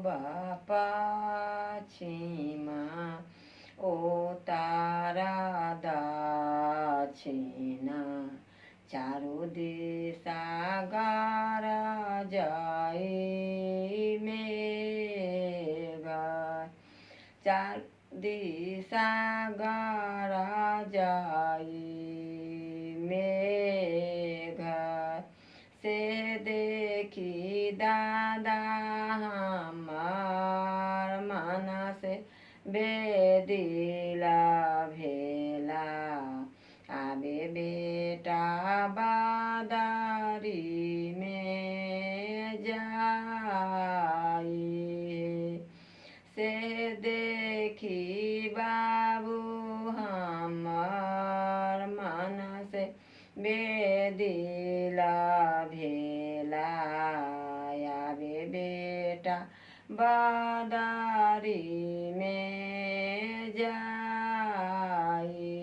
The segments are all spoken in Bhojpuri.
बापा छिमा ओ तारा दक्षिणा चारों दिशा गारा जाए मेघा चार दिशा गारा जाए मेघा से देखी दादा हमार माना से बेदिला भेला आबे बेटा बादारी में जाई से देखी बाबू हमार मन से बेदिला भेला आबे बेटा बादारी में जाई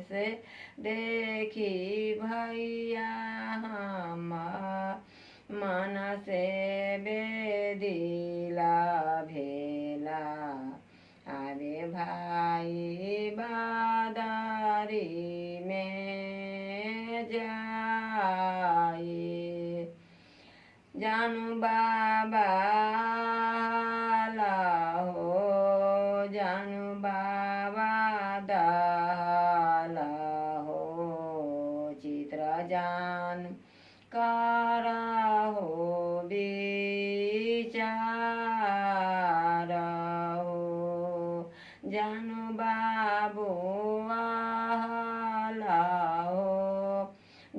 से देखी भैया हमार मन से बेदिला भेला आबे भाई बादारी में जाई जानू बाबा लाहो जानू बाबा दालाहो चित्र जानू कारा हो विचार हो जानू बाबू आला हो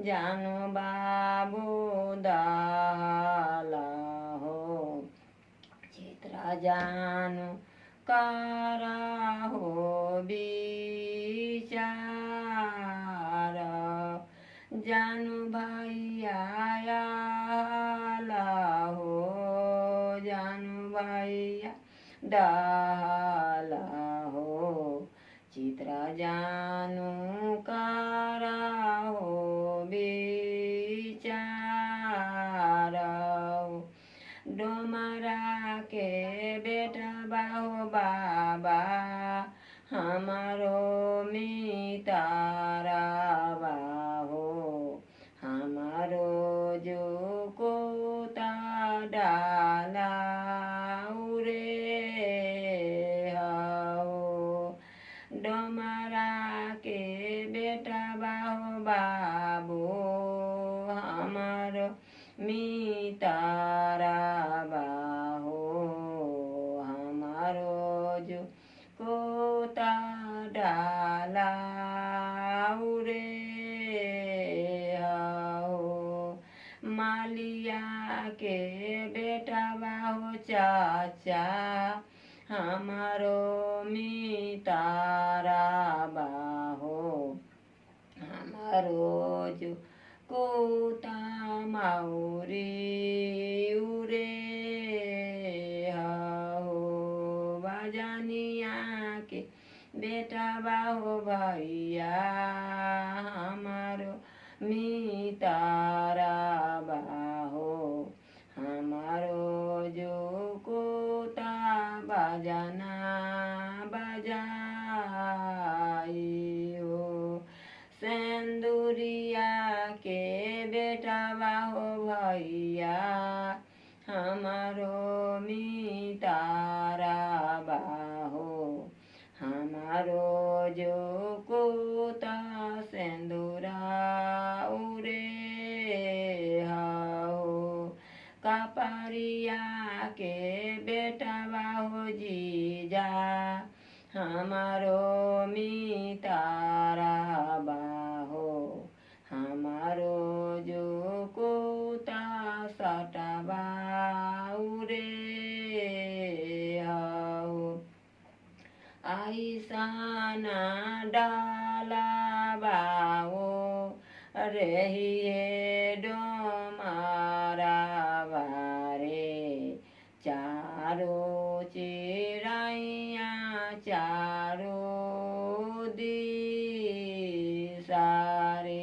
जानू बाबू दाला हो चित्र जानू कारा हो विचार जानू भैया हो जानू भैया डाला हो चित्र जानू कारा हो विचार हो डोमरा के बेटा बाहो बाबा हमारो मितारा बाहो हमारो जो कोता डाला उरे हो डोमरा के बेटा बाहो बाबू हमारो मितारा बाहो हमारो जो कोता डाला उरे हो मालिया के बेटा बाहो चाचा हमारो मितारा बाहो हमारो जो कोता माउरी उरे हो बाजानिया के बेटा बाहो भैया हमारो मितारा बाहो हमारो जो कोता बाजाना बजाई हो सेंदुरिया के बेटा बाहो भैया हमारो मितारा बाहो हमारो जो कोता सेंदूरा उरे हो कपरिया के बेटा बाहो जीजा हमारो मितारा बाहो हमारो जो कोता सटबा उरे हो आईसाना डाला बाओ रहिए डो